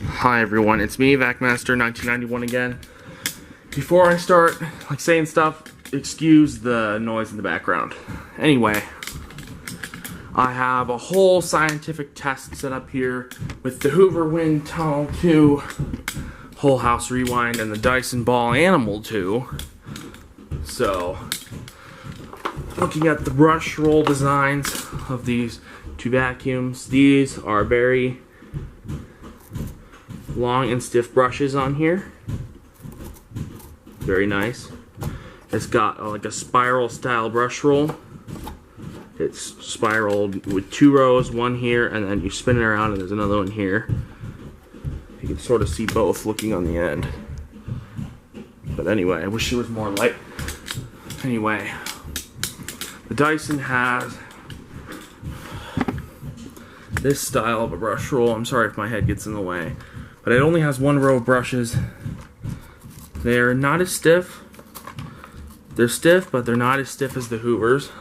Hi everyone, it's me, VacMaster1991 again. Before I start saying stuff, excuse the noise in the background. Anyway, I have a whole scientific test set up here with the Hoover Wintunnel 2, Whole House Rewind, and the Dyson Animal 2. So, looking at the brush roll designs of these two vacuums, these are very long and stiff brushes on here. Very nice. It's got like a spiral style brush roll. It's spiraled with two rows, one here, and then you spin it around and there's another one here. You can sort of see both looking on the end. But anyway, I wish there was more light. Anyway, the Dyson has this style of a brush roll. I'm sorry if my head gets in the way. But it only has one row of brushes. They're not as stiff. They're stiff, but they're not as stiff as the Hoovers.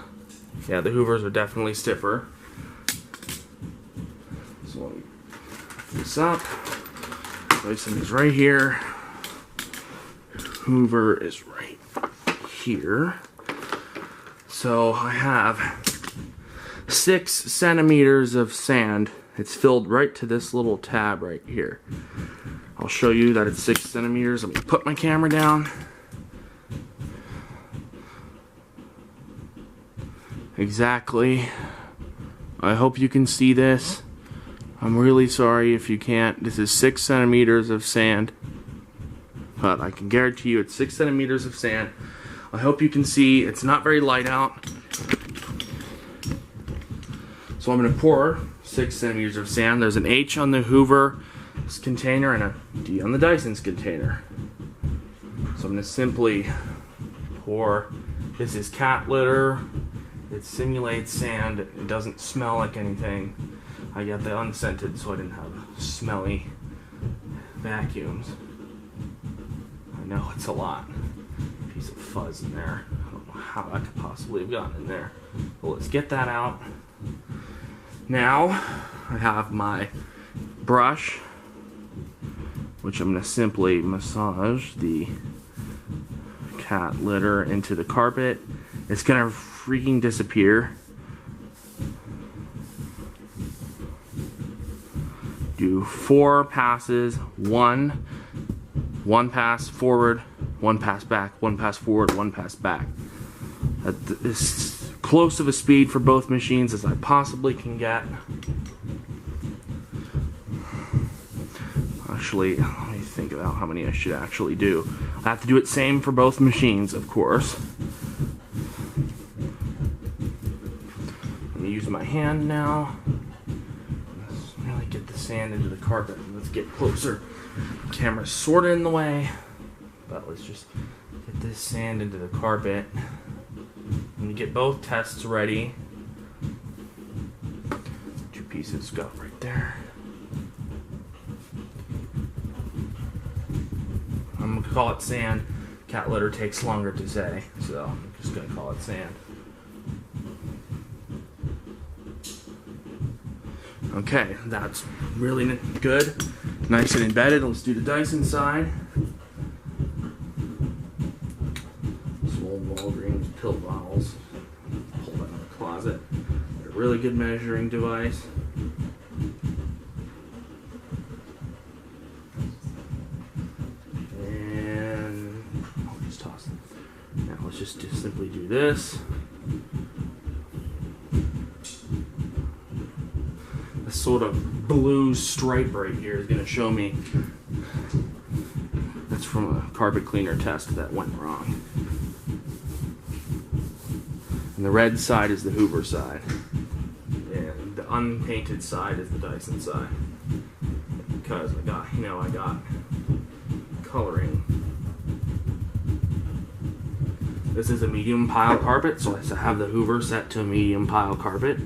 Yeah, the Hoovers are definitely stiffer. So let me lift this up. Dyson is right here. Hoover is right here. So I have 6 centimeters of sand. It's filled right to this little tab right here. I'll show you that it's 6 centimeters. Let me put my camera down. Exactly. I hope you can see this. I'm really sorry if you can't. This is 6 centimeters of sand. But I can guarantee you it's 6 centimeters of sand. I hope you can see. It's not very light out. So I'm going to pour 6 centimeters of sand. There's an H on the Hoover container and a D on the Dyson's container. So I'm going to simply pour. This is cat litter. It simulates sand. It doesn't smell like anything. I got the unscented so I didn't have smelly vacuums. I know it's a lot. Piece of fuzz in there. I don't know how that could possibly have gotten in there. But let's get that out. Now, I have my brush, which I'm going to simply massage the cat litter into the carpet. It's going to freaking disappear. Do 4 passes, one pass forward, 1 pass back, 1 pass forward, 1 pass back. At this close of a speed for both machines as I possibly can get. Actually, let me think about how many I should actually do. I have to do it same for both machines, of course. Let me use my hand now. Let's really get the sand into the carpet. Let's get closer. The camera's sort of in the way, but let's just get this sand into the carpet. Let me get both tests ready. 2 pieces go right there. I'm going to call it sand. Cat litter takes longer to say, so I'm just going to call it sand. Okay, that's really good. Nice and embedded. Let's do the Dyson side. Walgreens pill bottles. Pull that out of the closet. They're a really good measuring device. And I'll just toss it. Now let's just simply do this. This sort of blue stripe right here is going to show me that's from a carpet cleaner test that went wrong. And the red side is the Hoover side. And the unpainted side is the Dyson side. Because I got coloring. This is a medium pile carpet, so I have the Hoover set to a medium pile carpet.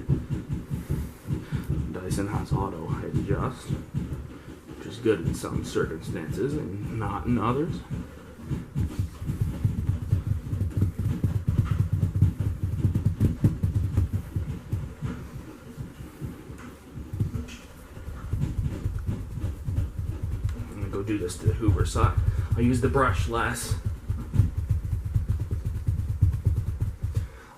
Dyson has auto adjust, which is good in some circumstances and not in others. gonna go do this to the Hoover side. I use the brush less.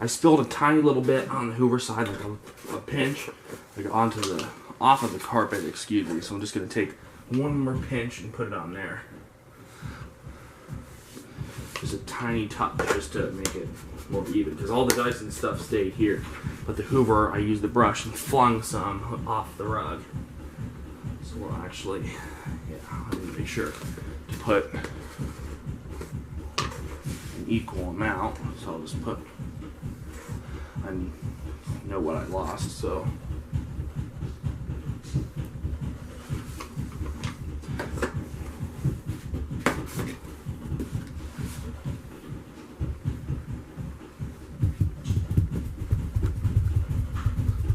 I spilled a tiny little bit on the Hoover side, like a pinch, like off of the carpet, excuse me. So I'm just gonna take one more pinch and put it on there. Just a tiny touch, just to make it more even, because all the Dyson stuff stayed here. But the Hoover, I used the brush and flung some off the rug. So we'll actually, yeah, I need to make sure to put an equal amount. So I'll just put, I know what I lost, so.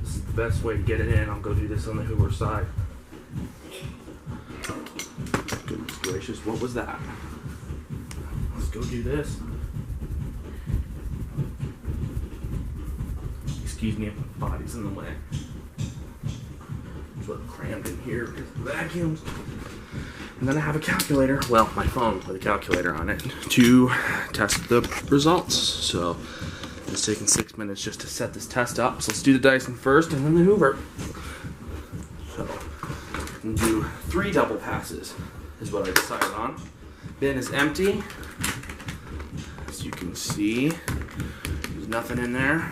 This is the best way to get it in. I'll go do this on the Hoover side. Goodness gracious, what was that? Let's go do this. Excuse me if my body's in the way. It's sort of crammed in here because of the vacuums. And then I have a calculator, well, my phone with a calculator on it, to test the results. So it's taken 6 minutes just to set this test up. So let's do the Dyson first and then the Hoover. So I'm gonna do 3 double passes is what I decided on. Bin is empty. As you can see, there's nothing in there.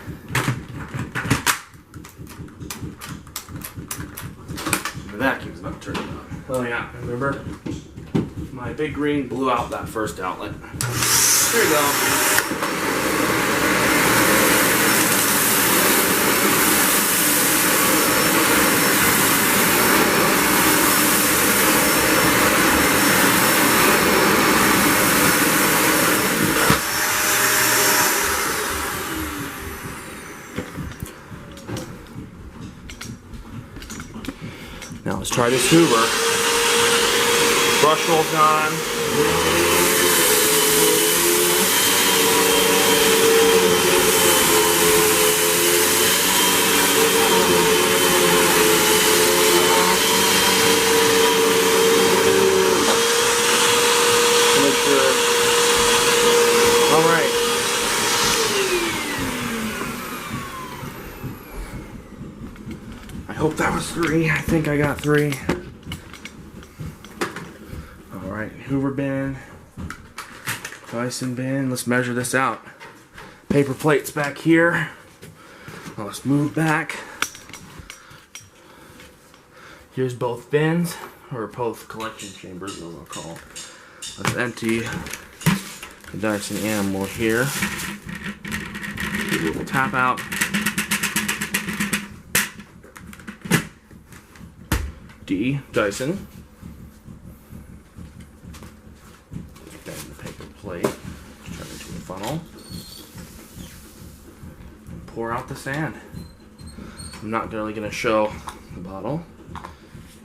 The vacuum's not turning on. Oh yeah, remember? My big green blew out that first outlet. Here we go. Now let's try this Hoover. Brush roll's gone. Make sure. All right. I hope that was 3. I think I got 3. Alright, Hoover bin, Dyson bin. Let's measure this out. Paper plates back here. Well, let's move back. Here's both bins, or both collection chambers, as I'll call them. Let's empty the Dyson Animal here. Do a little tap out. D, Dyson. Put that in the paper plate. Turn it into a funnel. And pour out the sand. I'm not really going to show the bottle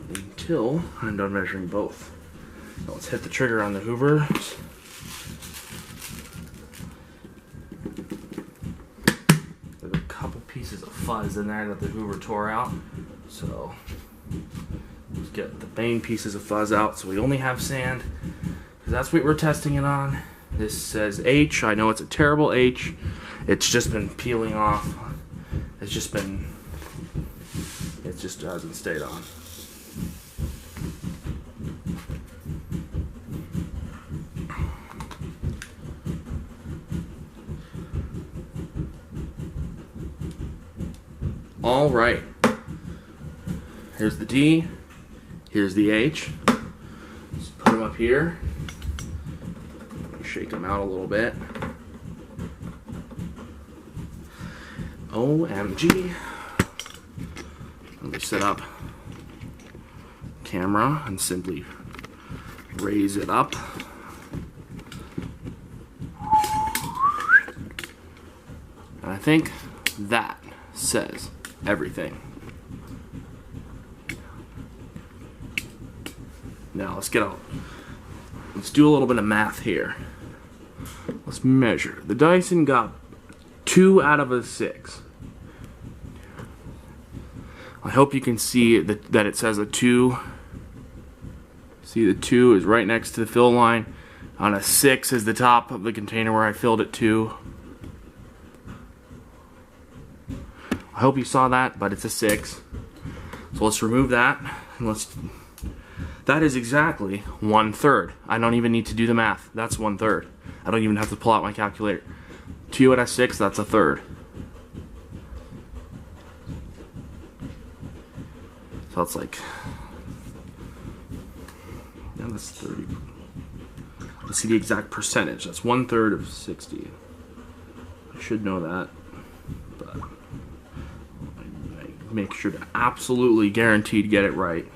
until I'm done measuring both. Now let's hit the trigger on the Hoover. There's a couple pieces of fuzz in there that the Hoover tore out. So let's get the main pieces of fuzz out so we only have sand, because that's what we're testing it on. This says H. I know it's a terrible H. It's just been peeling off. It just hasn't stayed on. All right. Here's the D. Here's the H. Let's put them up here. Shake them out a little bit. OMG. Let me set up camera and simply raise it up. And I think that says everything. Now let's do a little bit of math here. Let's measure. The Dyson got 2 out of a 6. I hope you can see that it says a 2 See, the 2 is right next to the fill line. On a 6 is the top of the container where I filled it to. I hope you saw that, but it's a 6. So let's remove that, and that is exactly 1/3. I don't even need to do the math. That's 1/3. I don't even have to pull out my calculator. 2 at a 6, that's a third. So it's like, yeah, that's 30. Let's see the exact percentage. That's 1/3 of 60. I should know that, but I make sure to absolutely guarantee to get it right.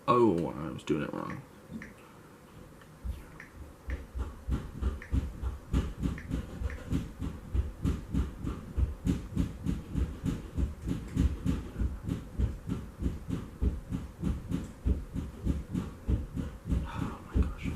Oh, I was doing it wrong. Oh my gosh.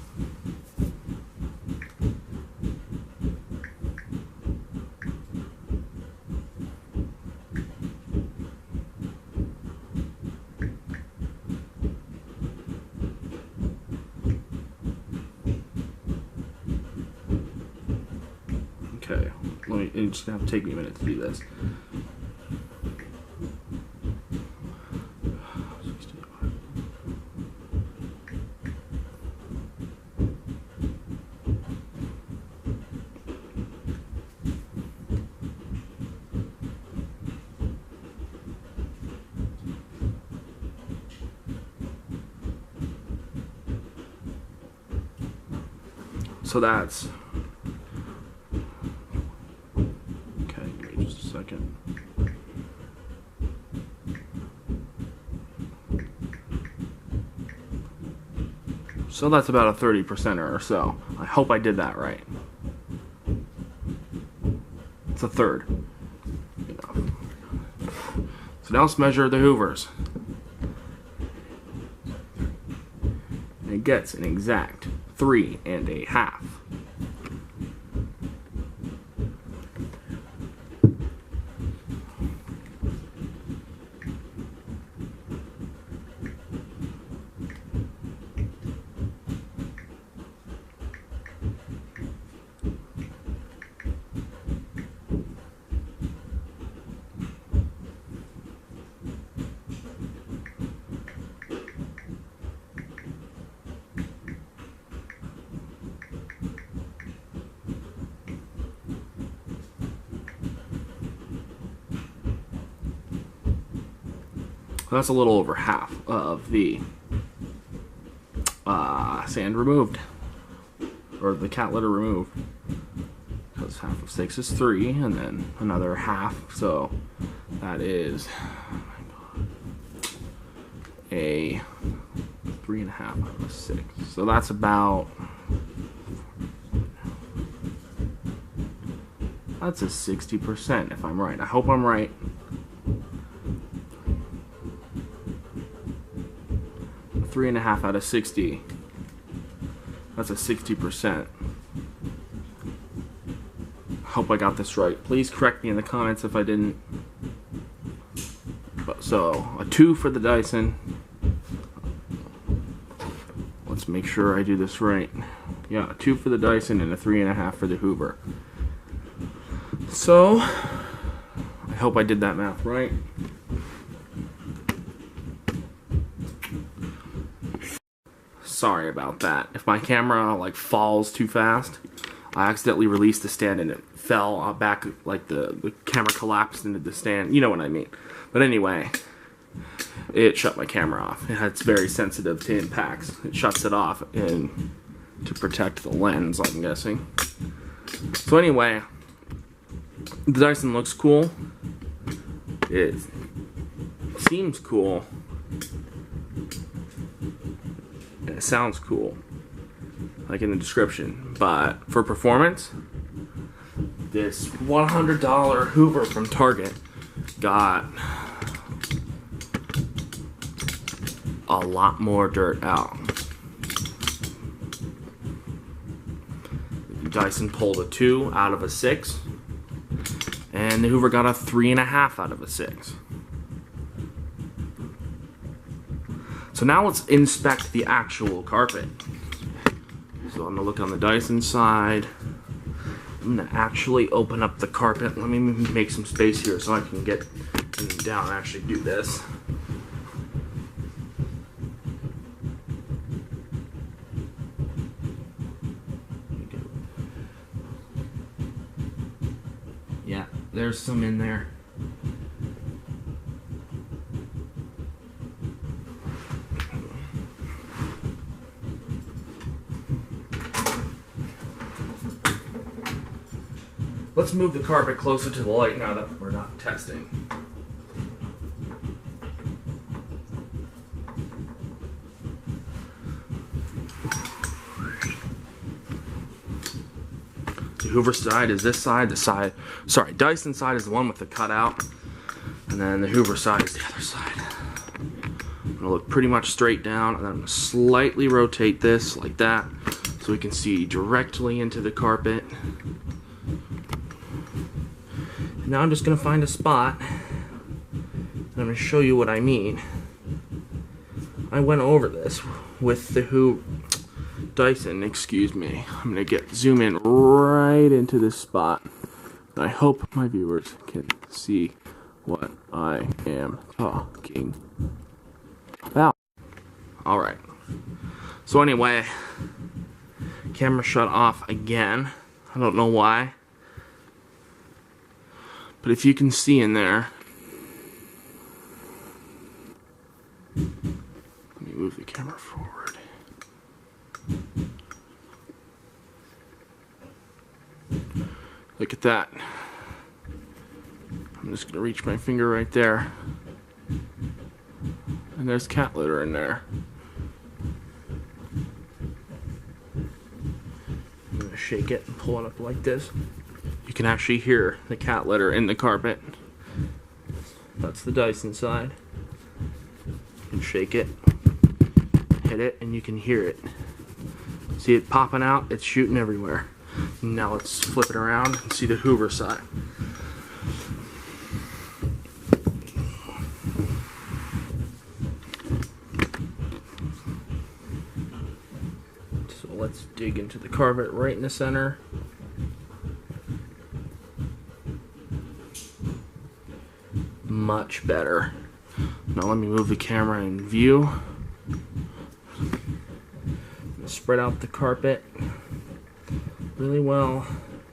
Okay, it's gonna have to take me a minute to do this. So that's, okay, give me just a second. So that's about a 30%er or so. I hope I did that right. It's a third. So now let's measure the Hoovers. And it gets an exact 3.5. That's a little over half of the sand removed, or the cat litter removed. Because half of 6 is 3, and then another half, so that is, oh my God, a 3.5 out of 6. So that's about, that's a 60% if I'm right. I hope I'm right. A 3.5 out of 60. That's a 60%. Hope I got this right. Please correct me in the comments if I didn't. But, so, a 2 for the Dyson. Let's make sure I do this right. Yeah, a 2 for the Dyson and a 3.5 for the Hoover. So, I hope I did that math right. Sorry about that. If my camera like falls too fast, I accidentally released the stand and it fell back, like the camera collapsed into the stand. You know what I mean. But anyway, it shut my camera off. It's very sensitive to impacts. It shuts it off, and to protect the lens, I'm guessing. So anyway, the Dyson looks cool. It seems cool. And it sounds cool, like in the description. But for performance, this $100 Hoover from Target got a lot more dirt out. Dyson pulled a 2 out of a 6, and the Hoover got a 3.5 out of a 6. So now let's inspect the actual carpet. So I'm gonna look on the Dyson side. I'm gonna actually open up the carpet. Let me make some space here so I can get down and actually do this. Yeah, there's some in there. Let's move the carpet closer to the light now that we're not testing. The Hoover side is this side. Dyson side is the one with the cutout, and then the Hoover side is the other side. I'm gonna look pretty much straight down, and then I'm gonna slightly rotate this like that, so we can see directly into the carpet. Now I'm just going to find a spot, and I'm going to show you what I mean. I went over this with the Dyson, excuse me. I'm going to zoom in right into this spot. And I hope my viewers can see what I am talking about. Alright. So anyway, camera shut off again. I don't know why. But if you can see in there, let me move the camera forward. Look at that. I'm just going to reach my finger right there. And there's cat litter in there. I'm going to shake it and pull it up like this. You can actually hear the cat litter in the carpet. That's the Dyson side. You can shake it, hit it, and you can hear it. See it popping out? It's shooting everywhere. Now let's flip it around and see the Hoover side. So let's dig into the carpet right in the center. Much better. Now let me move the camera in view. Spread out the carpet really well,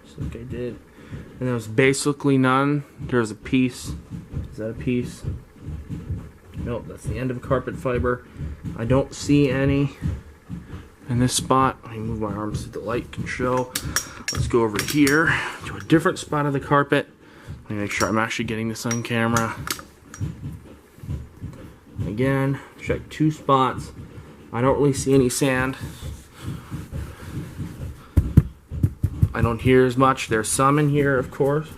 just like I did. And there was basically none. There's a piece. Is that a piece? Nope, that's the end of carpet fiber. I don't see any in this spot. Let me move my arms so the light can show. Let's go over here to a different spot of the carpet. Let me make sure I'm actually getting this on camera. Again, check 2 spots. I don't really see any sand. I don't hear as much. There's some in here, of course.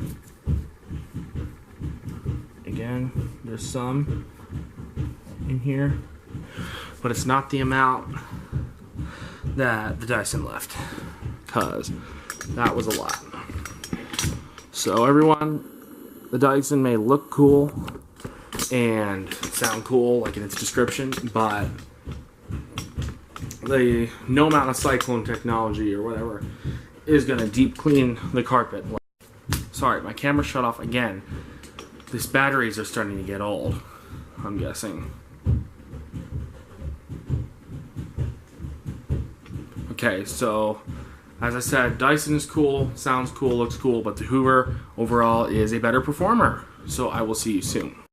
Again, there's some in here. But it's not the amount that the Dyson left, because that was a lot. So everyone, the Dyson may look cool and sound cool like in its description, but the no amount of cyclone technology or whatever is going to deep clean the carpet. Sorry, my camera shut off again. These batteries are starting to get old, I'm guessing. Okay, so as I said, Dyson is cool, sounds cool, looks cool, but the Hoover overall is a better performer. So I will see you soon.